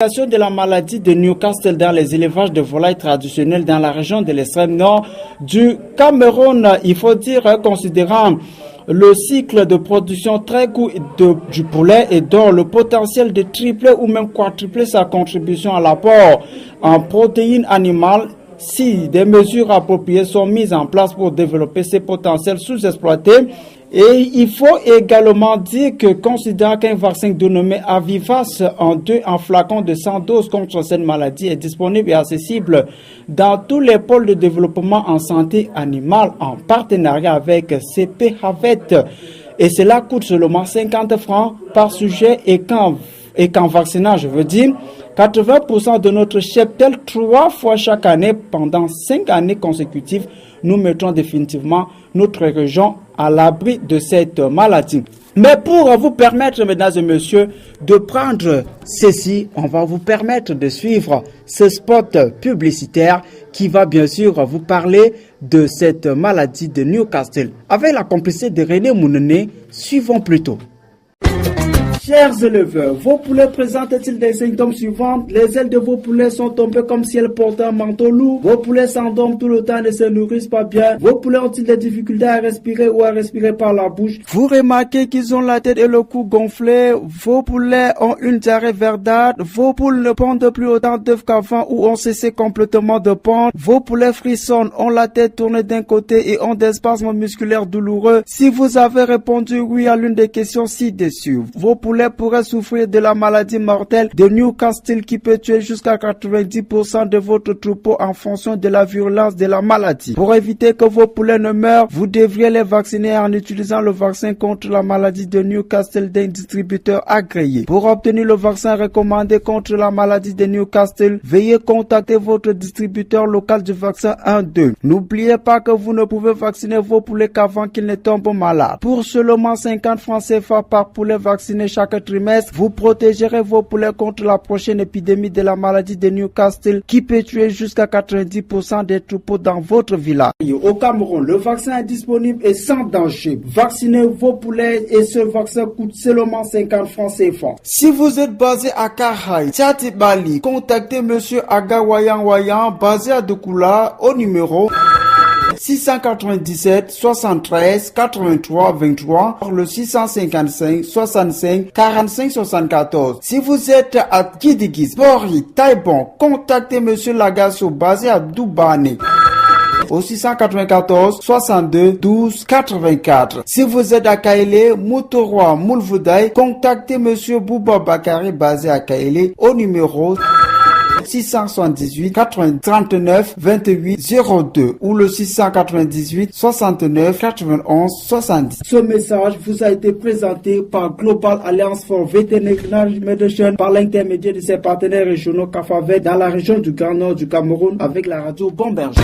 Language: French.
De la maladie de Newcastle dans les élevages de volailles traditionnels dans la région de l'extrême nord du Cameroun. Il faut dire, considérant le cycle de production très court du poulet et dont le potentiel de tripler ou même quadrupler sa contribution à l'apport en protéines animales, si des mesures appropriées sont mises en place pour développer ces potentiels sous-exploités. Et il faut également dire que, considérant qu'un vaccin dénommé Avivas en flacon de 100 doses contre cette maladie est disponible et accessible dans tous les pôles de développement en santé animale en partenariat avec CP Havet. Et cela coûte seulement 50 francs par sujet et qu'en vaccinant, je veux dire, 80% de notre cheptel 3 fois chaque année pendant 5 années consécutives, nous mettons définitivement notre région à l'abri de cette maladie. Mais pour vous permettre, mesdames et messieurs, de prendre ceci, on va vous permettre de suivre ce spot publicitaire qui va bien sûr vous parler de cette maladie de Newcastle. Avec la complicité de René Mounené, suivons plutôt. Chers éleveurs, vos poulets présentent-ils des symptômes suivants? Les ailes de vos poulets sont tombées comme si elles portaient un manteau lourd. Vos poulets s'endorment tout le temps et ne se nourrissent pas bien. Vos poulets ont-ils des difficultés à respirer ou à respirer par la bouche? Vous remarquez qu'ils ont la tête et le cou gonflés. Vos poulets ont une diarrhée verdâtre. Vos poules ne pondent plus autant d'œufs qu'avant ou ont cessé complètement de pondre. Vos poulets frissonnent, ont la tête tournée d'un côté et ont des spasmes musculaires douloureux. Si vous avez répondu oui à l'une des questions ci-dessus, vos poulets pourraient souffrir de la maladie mortelle de Newcastle qui peut tuer jusqu'à 90% de votre troupeau en fonction de la virulence de la maladie. Pour éviter que vos poulets ne meurent, vous devriez les vacciner en utilisant le vaccin contre la maladie de Newcastle d'un distributeur agréé. Pour obtenir le vaccin recommandé contre la maladie de Newcastle, veuillez contacter votre distributeur local du vaccin 1-2. N'oubliez pas que vous ne pouvez vacciner vos poulets qu'avant qu'ils ne tombent malades. Pour seulement 50 francs CFA par poulet vacciné chaque trimestre, vous protégerez vos poulets contre la prochaine épidémie de la maladie de Newcastle qui peut tuer jusqu'à 90% des troupeaux dans votre village. Au Cameroun, le vaccin est disponible et sans danger. Vaccinez vos poulets et ce vaccin coûte seulement 50 francs CFA. Si vous êtes basé à Karaï, Tchatibali, contactez monsieur Aga Wayan basé à Doukoula au numéro 697 73 83 23, le 655 65 45 74. Si vous êtes à Kidigis, Bori, Taïbon, contactez monsieur Lagasso basé à Doubane au 694 62 12 84. Si vous êtes à Kaélé, Moutoroa, Moulvoudaï, contactez monsieur Bouba Bakari basé à Kaélé au numéro 678 39 28 02 ou le 698 69 91 70. Ce message vous a été présenté par Global Alliance for Veterinary Medicine par l'intermédiaire de ses partenaires régionaux Cafavet dans la région du Grand Nord du Cameroun avec la radio Bon Berger.